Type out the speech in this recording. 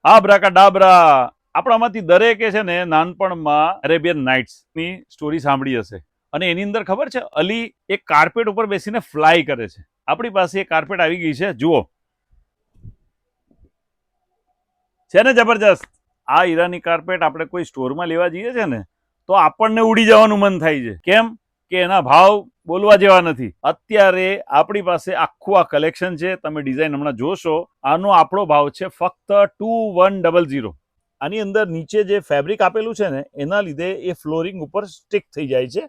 આબ્રાકાડાબ્રા આપણામાંથી દરેકે છે ને નાનપણમાં અરેબિયન નાઇટ્સ ની સ્ટોરી સાંભળી હશે અને એની અંદર ખબર છે અલી એક કાર્પેટ ઉપર બેસીને ફ્લાય કરે છે. આપણી પાસે એક કાર્પેટ આવી ગઈ છે, જુઓ છે ને જબરજસ્ત. આ હીરાની કાર્પેટ આપણે કોઈ સ્ટોરમાં લેવા જઈએ છે ને તો આપણને ઉડી જવાનું મન થાય છે. કેમ કે એના ભાવ બોલવા જેવા નથી. અત્યારે આપણી પાસે આખું આ કલેક્શન છે, તમે ડિઝાઇન હમણાં જોશો. આનો આપણો ભાવ છે ફક્ત 2100. આની અંદર નીચે જે ફેબ્રિક આપેલું છે ને એના લીધે એ ફ્લોરિંગ ઉપર સ્ટિક થઈ જાય છે